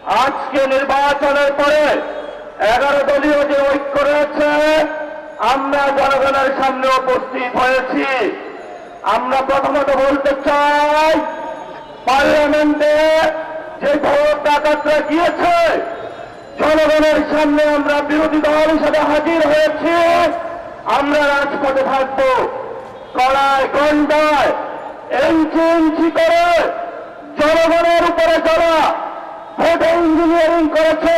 আজকে নির্বাচনের পরে 11 দলীয় যে ঐক্য রয়েছে, আমরা জনগণের সামনে উপস্থিত হয়েছি। আমরা প্রথমত বলতে চাই, পার্লামেন্টে যে ভোট ডাকাতরা গিয়েছে, জনগণের সামনে আমরা বিরোধী দল হিসেবে হাজির হয়েছি। আমরা রাজপথে থাকব, কড়ায় গন্ডায় ইঞ্চি ইঞ্চি করে জনগণের উপরে যারা ভোট ইঞ্জিনিয়ারিং করেছে,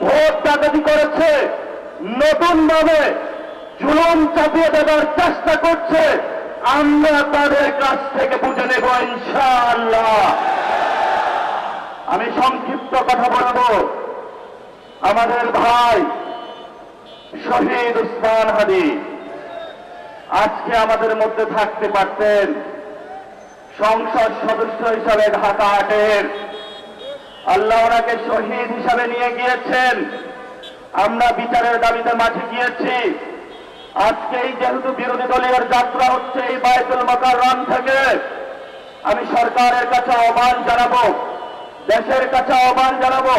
ভোট ডাকাতি করেছে, নতুন ভাবে জুলুম চাপিয়ে দেওয়ার চেষ্টা করছে, আমরা তাদের কাছ থেকে বুঝে নেব ইনশাআল্লাহ। আমি সংক্ষিপ্ত কথা বলবো। আমাদের ভাই শহীদ উসমান হাদী আজকে আমাদের মধ্যে থাকতে পারতেন। সংসদ সদস্য হিসাবে ঢাকা 8-এর আল্লাহ ওনাকে শহীদ হিসাবে নিয়ে গিয়েছেন। আমরা বিচারের দাবিতে মাঠে গিয়েছি। আজকে এই যেহেতু বিরোধী দলীয় যাত্রা হচ্ছে এই বায়তুল মুকাররম থেকে, আমি সরকারের কাছে আহ্বান জানাবো, দেশের কাছে আহ্বান জানাবো,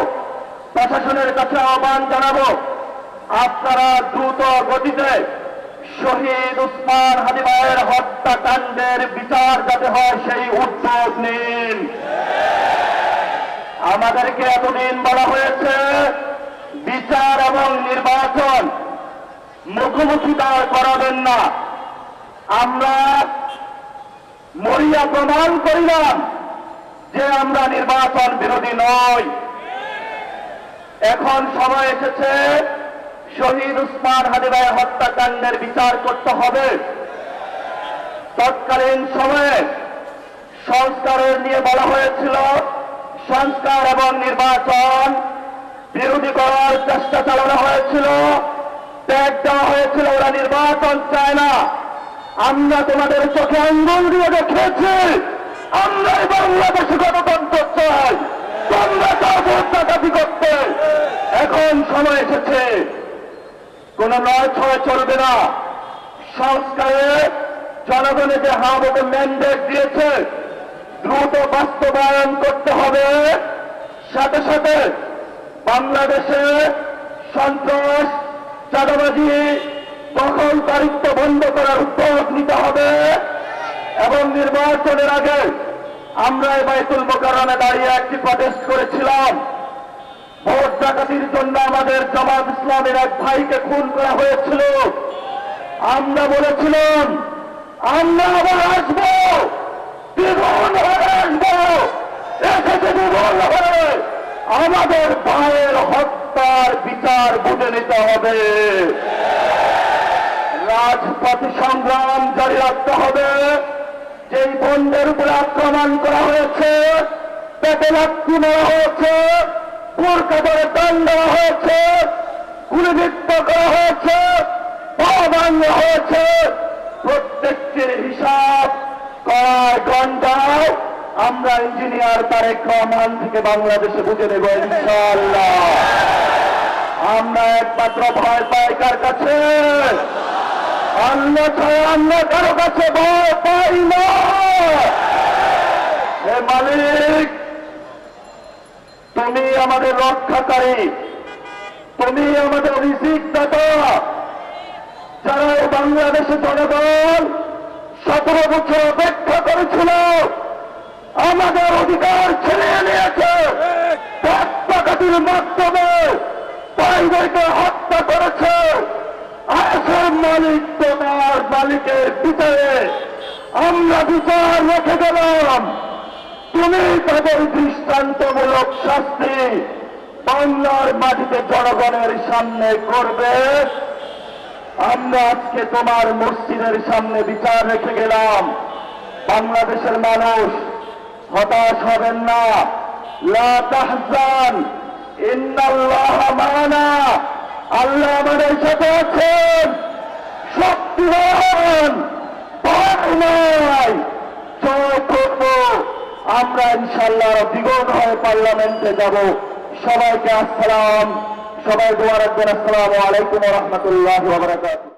প্রশাসনের কাছে আহ্বান জানাবো, আপনারা দ্রুত গতিতে শহীদ উসমান হাদী ভাইয়ের হত্যাকাণ্ডের বিচার যাতে হয় সেই উদ্যোগ নিন। আমাদেরকে এতদিন বলা হয়েছে বিচার এবং নির্বাচন মুখোমুখি দাঁড় করাবেন না। আমরা মরিয়া প্রমাণ করিলাম যে আমরা নির্বাচন বিরোধী নই। এখন সময় এসেছে শহীদ উসমান হাদী ভাইয়ের হত্যাকাণ্ডের বিচার করতে হবে। তৎকালীন সময়ে সংস্কারের নিয়ে বলা হয়েছিল, সংস্কার এবং নির্বাচন বিরোধী করার চেষ্টা চালানো হয়েছিল, ত্যাগ দেওয়া হয়েছিল, ওরা নির্বাচন চায় না। আমরা তোমাদের চোখে আঙ্গুল দিয়ে দেখিয়েছি আমরা বাংলাদেশে গণতন্ত্র চাই, তোমরা চাও ভোট ডাকাতি করতে। এখন সময় এসেছে, কোন নয় ছয় চলবে না। সংস্কারে জনগণে যে হা ভোটে ম্যান্ডেট দিয়েছে দ্রুত বাস্তবায়ন করতে হবে। সাথে সাথে বাংলাদেশে সন্ত্রাস, চাঁদাবাজি, দখলদারিত্ব বন্ধ করার উদ্যোগ নিতে হবে। এবং নির্বাচনের আগে আমরা এই বায়তুল মুকাররমে দাঁড়িয়ে একটি প্রটেস্ট করেছিলাম। ভোট ডাকাতির জন্য আমাদের জামাত ইসলামের এক ভাইকে খুন করা হয়েছিল। আমরা বলেছিলাম আমরা আবার আসবো, দ্বিগুণ হয়ে আসবো, এসেছে দ্বিগুণ হয়ে। আমাদের ভাইয়ের হত্যার বিচার বুঝে নিতে হবে। রাজপথ সংগ্রাম জারি রাখতে হবে। যেই বন্ধের উপরে আক্রমণ করা হয়েছে, পেটে লাথি মারা হয়েছে, বোরকা ধরে টান দেওয়া হয়েছে, গুলিবিদ্ধ করা হয়েছে, পা ভাঙা হয়েছে, প্রত্যেকটির হিসাব করায় গন্ডায় আমরা ইঞ্জিনিয়ার তারেক রহমান থেকে বাংলাদেশে বুঝে নেব ইনশাআল্লাহ। আমরা একমাত্র ভয় পাই কার কাছে? আল্লাহ ছাড়া আমরা কারো কাছে ভয় পাই না। হে মালিক, তুমি আমাদের রক্ষাকারী, তুমি আমাদের রিজিক দাতা। যারা এই বাংলাদেশে জনগণ 17 বছর অপেক্ষা করেছিল, আমাদের অধিকার ছিনিয়ে নিয়েছে, ভোট ডাকাতির মাধ্যমে ভাইদেরকে হত্যা করেছে। আসল মালিক তোমার মালিকের বিচারে আমরা বিচার রেখে গেলাম। তুমি তাদের দৃষ্টান্তমূলক শাস্তি বাংলার মাটিতে জনগণের সামনে করবে। আমরা আজকে তোমার মসজিদের সামনে বিচার রেখে গেলাম। বাংলাদেশের মানুষ হতাশ হবেন না। লা তাহজান ইন্নাল্লাহ মা'ানা। আল্লাহ আমাদের সাথে আছেন, শক্তিমান, ভয় নাই। জয় করব আমরা ইনশাআল্লাহ। দ্বিগুণ হয়ে পার্লামেন্টে যাব। সবাইকে আসসালাম। সবাই দোয়া রাখবেন। আসসালামু আলাইকুম ওয়া রাহমাতুল্লাহি ওয়া বারাকাতুহু।